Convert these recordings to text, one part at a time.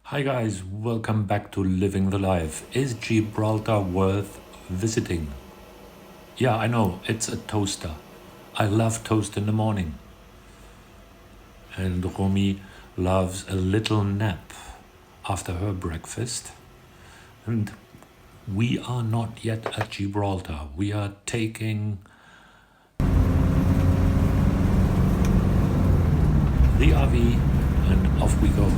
Hi guys, welcome back to Living the Life. Is Gibraltar worth visiting? Yeah, I know, it's a toaster. I love toast in the morning. And Romy loves a little nap after her breakfast. And we are not yet at Gibraltar. We are taking the RV and off we go.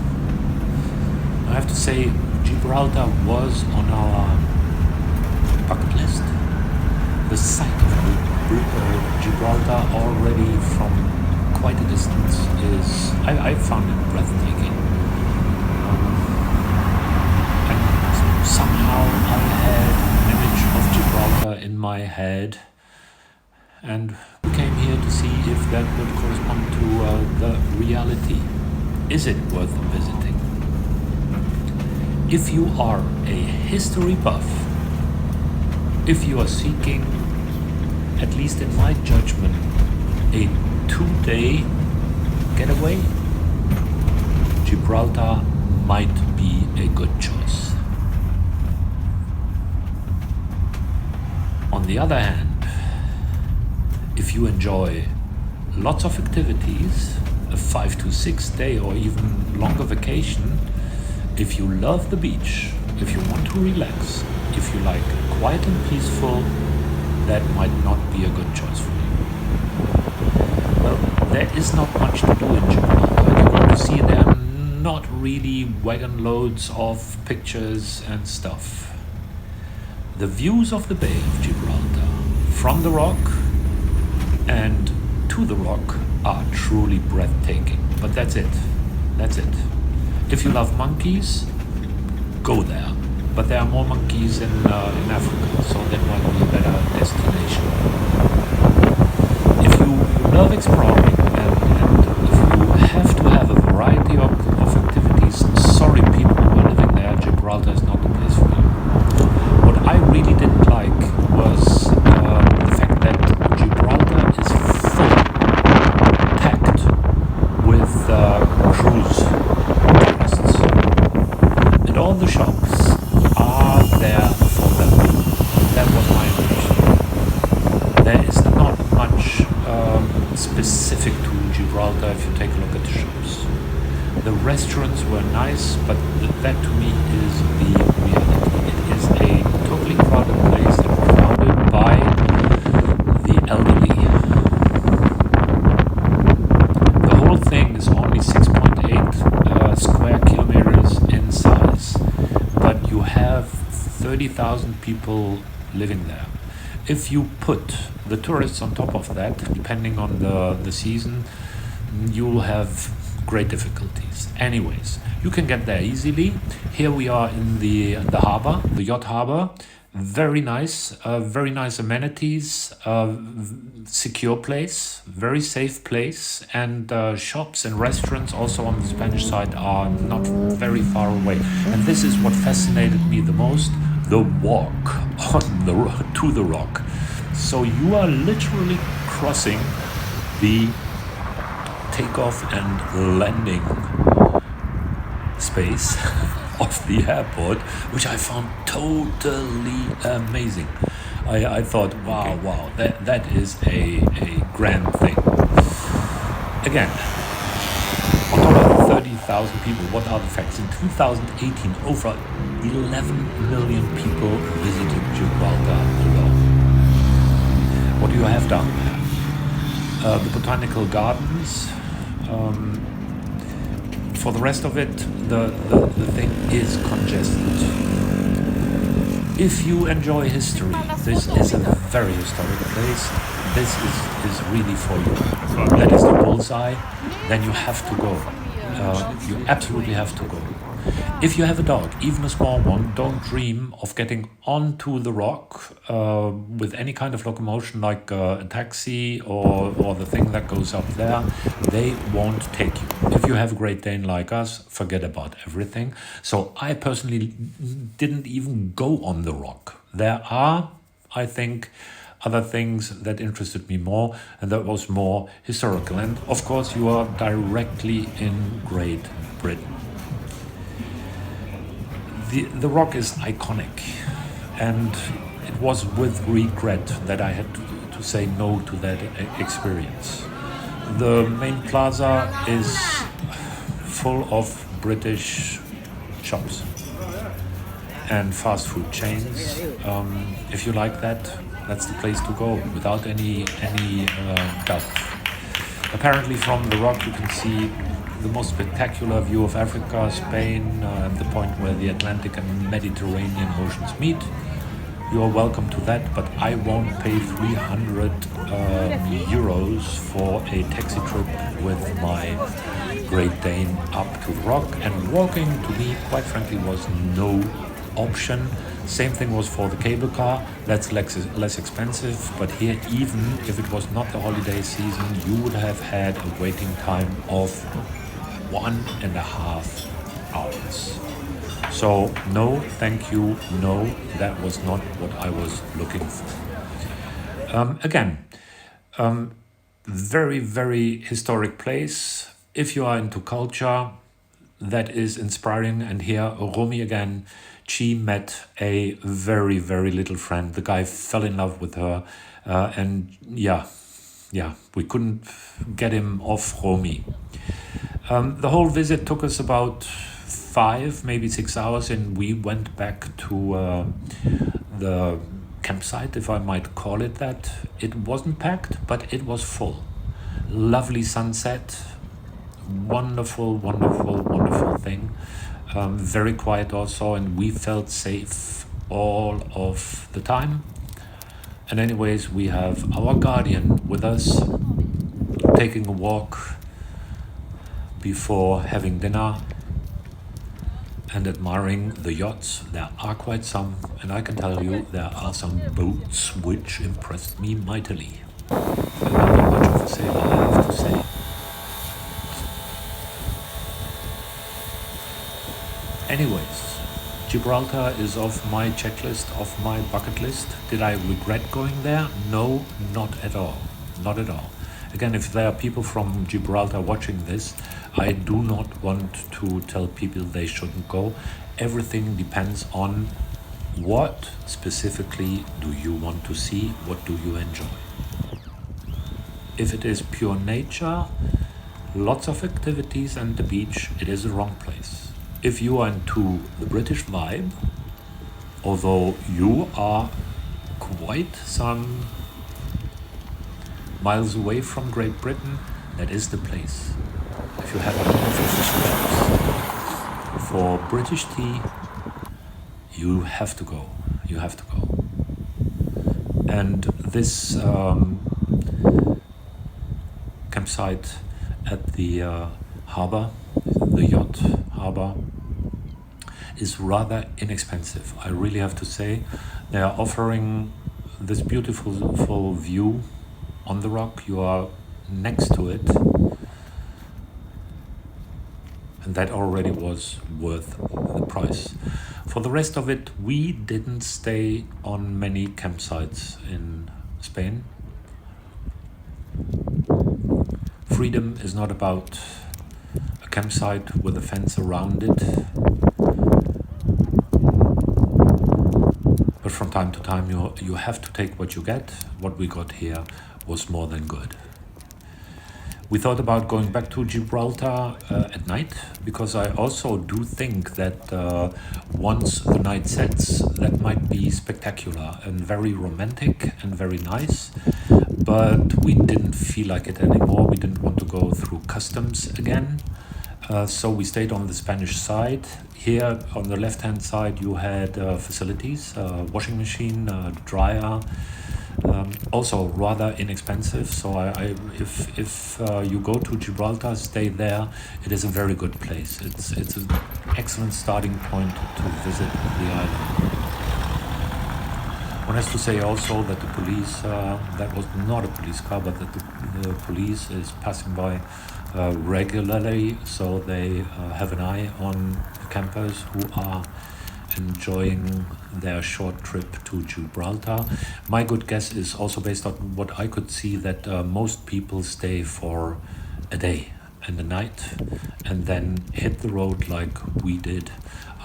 I have to say, Gibraltar was on our bucket list. The sight of Gibraltar already from quite a distance is, I found it breathtaking. And somehow I had an image of Gibraltar in my head, and we came here to see if that would correspond to the reality. Is it worth visiting? If you are a history buff, if you are seeking, at least in my judgment, a 2-day getaway, Gibraltar might be a good choice. On the other hand, if you enjoy lots of activities, a 5 to 6 day or even longer vacation, if you love the beach, if you want to relax, if you like quiet and peaceful, that might not be a good choice for you. Well, there is not much to do in Gibraltar. You're going to see there are not really wagon loads of pictures and stuff. The views of the Bay of Gibraltar from the rock and to the rock are truly breathtaking. But that's it. That's it. If you love monkeys, go there. But there are more monkeys in Africa, so that might be a better destination. If you love exploring and if you have to have a variety of activities, sorry people who are living there, Gibraltar is not the place for you. What I really didn't like was the fact that Gibraltar is full, packed with cruise tourists. And all the shops are there for them. That was my impression. There is not much specific to Gibraltar if you take a look at the shops. The restaurants were nice, but that to me is the reality. It is a totally crowded place and crowded by the elderly. The whole thing is only 6.8 square kilometers in size, but you have 30,000 people living there. If you put the tourists on top of that, depending on the season, you'll have great difficulties. Anyways, you can get there easily. Here we are in the harbor, the yacht harbor. Very nice amenities, secure place, very safe place, and shops and restaurants also on the Spanish side are not very far away. And this is what fascinated me the most, the walk on to the rock. So you are literally crossing the takeoff and landing space of the airport, which I found totally amazing. I thought, wow, that is a grand thing. Again, on top of 30,000 people, what are the facts? In 2018, over 11 million people visited Gibraltar alone. What do you have down there? The botanical gardens. For the rest of it, the thing is congested. If you enjoy history, this is a very historic place. This is really for you. That is the bullseye. Then you have to go. You absolutely have to go. If you have a dog, even a small one, don't dream of getting onto the rock with any kind of locomotion like a taxi or the thing that goes up there. They won't take you. If you have a Great Dane like us, forget about everything. So I personally didn't even go on the rock. There are, I think, other things that interested me more, and that was more historical. And of course, you are directly in Great Britain. The rock is iconic, and it was with regret that I had to say no to that experience. The main plaza is full of British shops and fast food chains. If you like that, that's the place to go without any doubt. Apparently, from the rock, you can see the most spectacular view of Africa, Spain, the point where the Atlantic and Mediterranean oceans meet. You are welcome to that, but I won't pay 300 euros for a taxi trip with my Great Dane up to the rock. And walking, to me, quite frankly, was no option. Same thing was for the cable car. That's less expensive, but here, even if it was not the holiday season, you would have had a waiting time of 1.5 hours. So no, thank you, no, that was not what I was looking for. Again, very, very historic place. If you are into culture, that is inspiring. And here, Romy again, she met a very, very little friend. The guy fell in love with her. And yeah, we couldn't get him off Romy. The whole visit took us about 5, maybe 6 hours, and we went back to the campsite, if I might call it that. It wasn't packed, but it was full. Lovely sunset, wonderful, wonderful, wonderful thing. Very quiet also, and we felt safe all of the time. And anyways, we have our guardian with us, taking a walk before having dinner and admiring the yachts. There are quite some, and I can tell you there are some boats which impressed me mightily. I'm not much of a sailor, I have to say. Anyways, Gibraltar is off my checklist, off my bucket list. Did I regret going there? No, not at all. Not at all. Again, if there are people from Gibraltar watching this, I do not want to tell people they shouldn't go. Everything depends on what specifically do you want to see, what do you enjoy. If it is pure nature, lots of activities and the beach, it is the wrong place. If you are into the British vibe, although you are quite some miles away from Great Britain, that is the place. If you have a lot of fish and chips for British tea, you have to go. You have to go. And this campsite at the harbor, the yacht harbor, is rather inexpensive. I really have to say, they are offering this beautiful view on the rock. You are next to it, and that already was worth the price. For the rest of it, we didn't stay on many campsites in Spain. Freedom is not about a campsite with a fence around it, but from time to time you have to take what you get. What we got here was more than good. We thought about going back to Gibraltar at night, because I also do think that once the night sets, that might be spectacular and very romantic and very nice, but we didn't feel like it anymore. We didn't want to go through customs again, so we stayed on the Spanish side. Here on the left-hand side you had facilities, washing machine, dryer, also rather inexpensive. So if you go to Gibraltar, stay there. It is a very good place. It's an excellent starting point to visit the island. One has to say also that the police, that was not a police car, but that the police is passing by regularly, so they have an eye on the campers who are enjoying their short trip to Gibraltar. My good guess is also based on what I could see, that most people stay for a day in the night and then hit the road like we did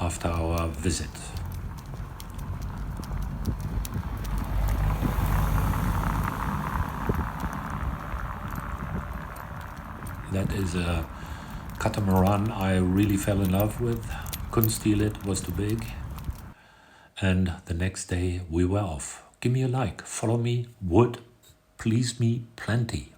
after our visit. That is a catamaran I really fell in love with. Couldn't steal it, was too big. And the next day we were off. Give me a like, follow me, would please me plenty.